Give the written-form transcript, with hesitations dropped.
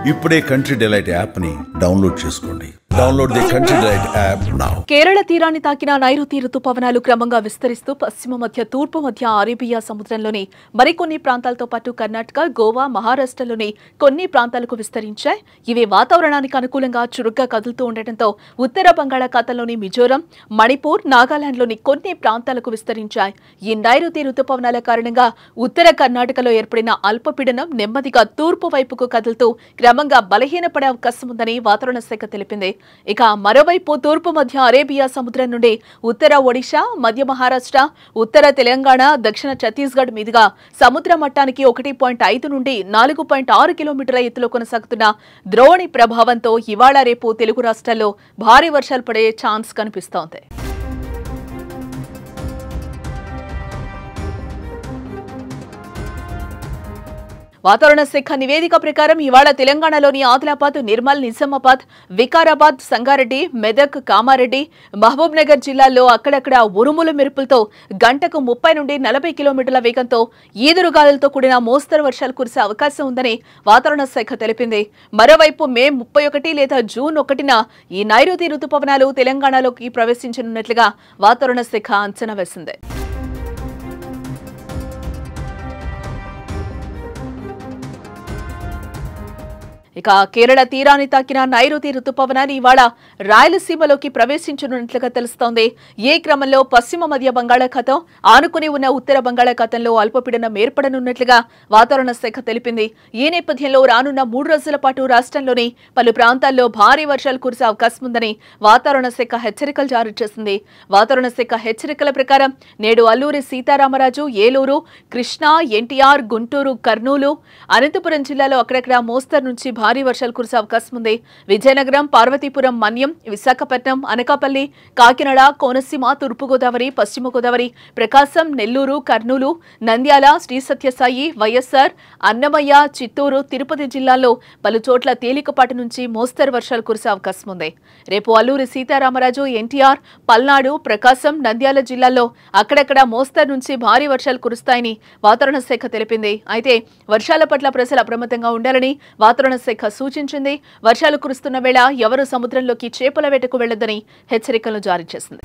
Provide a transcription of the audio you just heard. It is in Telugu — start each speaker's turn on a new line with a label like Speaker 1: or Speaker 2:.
Speaker 1: ఇప్పుడే కంట్రీ డిలైట్ యాప్ ని డౌన్లోడ్ చేసుకోండి. Download the country delight app now.
Speaker 2: Kerala తీరాన్ని తాకిన నైరుతి రుతుపవనాలు క్రమంగా విస్తరిస్తూ పశ్చిమ మధ్య తూర్పు మధ్య అరేబియా సముద్రంలోని మరికొన్ని ప్రాంతాలతో పాటు కర్ణాటక, గోవా, మహారాష్ట్రలోని కొన్ని ప్రాంతాలకు విస్తరించాయి. ఇవి వాతావరణానికి అనుకూలంగా చురుగ్గా కదులుతూ ఉండటంతో ఉత్తర బంగాళాఖాతంలోని మిజోరం, మణిపూర్, నాగాలాండ్లోని కొన్ని ప్రాంతాలకు విస్తరించాయి. ఈ నైరుతి రుతుపవనాల కారణంగా ఉత్తర కర్ణాటకలో ఏర్పడిన అల్పపీడనం నెమ్మదిగా తూర్పు వైపుకు కదులుతూ క్రమంగా బలహీనపడే అవకాశం ఉందని వాతావరణ శాఖ తెలిపింది. ఇక మరోవైపు తూర్పు మధ్య అరేబియా సముద్రం నుండి ఉత్తర ఒడిశా, మధ్య మహారాష్ట్ర, ఉత్తర తెలంగాణ, దక్షిణ ఛత్తీస్గఢ్ మీదుగా సముద్ర మట్టానికి 1.5 నుండి 4.6 కిలోమీటర్ల ఎత్తులో కొనసాగుతున్న ద్రోణి ప్రభావంతో ఇవాళ రేపు తెలుగు రాష్ట్రాల్లో భారీ వర్షాలు పడే ఛాన్స్ కనిపిస్తోంది. వాతావరణ శాఖ నివేదిక ప్రకారం ఇవాళ తెలంగాణలోని ఆదిలాబాద్, నిర్మల్, నిజామాబాద్, వికారాబాద్, సంగారెడ్డి, మెదక్, కామారెడ్డి, మహబూబ్ నగర్ జిల్లాల్లో అక్కడక్కడ ఉరుముల మెరుపులతో గంటకు 30 నుండి 40 కిలోమీటర్ల వేగంతో ఈదురుగాలులతో కూడిన మోస్తరు వర్షాలు కురిసే అవకాశం ఉందని వాతావరణ శాఖ తెలిపింది. మరోవైపు మే 31 లేదా జూన్ 1న ఈ నైరుతి రుతుపవనాలు తెలంగాణలోకి ప్రవేశించనున్నట్లుగా వాతావరణ శాఖ అంచనా వేసింది. ఇక కేరళ తీరాన్ని తాకిన నైరుతి రుతుపవనాలు ఇవాళ రాయలసీమలోకి ప్రవేశించనున్నట్లుగా తెలుస్తోంది. ఈ క్రమంలో పశ్చిమ మధ్య బంగాళాఖాతం ఆనుకుని ఉన్న ఉత్తర బంగాళాఖాతంలో అల్పపీడనం ఏర్పడనున్నట్లుగా వాతావరణ శాఖ తెలిపింది. ఈ నేపథ్యంలో రానున్న 3 రోజుల పాటు రాష్ట్రంలోని పలు ప్రాంతాల్లో భారీ వర్షాలు కురిసే అవకాశం ఉందని వాతావరణ శాఖ హెచ్చరికలు జారీ చేసింది. వాతావరణ శాఖ హెచ్చరికల ప్రకారం నేడు అల్లూరి సీతారామరాజు, ఏలూరు, కృష్ణా, ఎన్టీఆర్, గుంటూరు, కర్నూలు, అనంతపురం జిల్లాలో అక్కడక్కడ మోస్తరు నుంచి భారీ వర్షాలు కురిసే అవకాశం ఉంది. విజయనగరం, పార్వతీపురం, మన్యం, విశాఖపట్నం, అనకాపల్లి, కాకినాడ, కోనసీమ, తూర్పుగోదావరి, పశ్చిమ గోదావరి, ప్రకాశం, నెల్లూరు, కర్నూలు, నంద్యాల, శ్రీ సత్యసాయి, వైఎస్ఆర్, అన్నమయ్య, చిత్తూరు, తిరుపతి జిల్లాల్లో పలు చోట్ల తేలికపాటి నుంచి మోస్తరు వర్షాలు కురిసే అవకాశం ఉంది. రేపు అల్లూరి సీతారామరాజు, ఎన్టీఆర్, పల్నాడు, ప్రకాశం, నంద్యాల జిల్లాల్లో అక్కడక్కడ మోస్తరు నుంచి భారీ వర్షాలు కురుస్తాయని వాతావరణ శాఖ తెలిపింది. అయితే వర్షాల పట్ల ప్రజలు అప్రమత్తంగా ఉండాలని వాతావరణ శాఖ సూచించింది. వర్షాలు కురుస్తున్న వేళ ఎవరు సముద్రంలోకి చేపల వేటకు వెళ్లొద్దని హెచ్చరికలు జారీ చేసింది.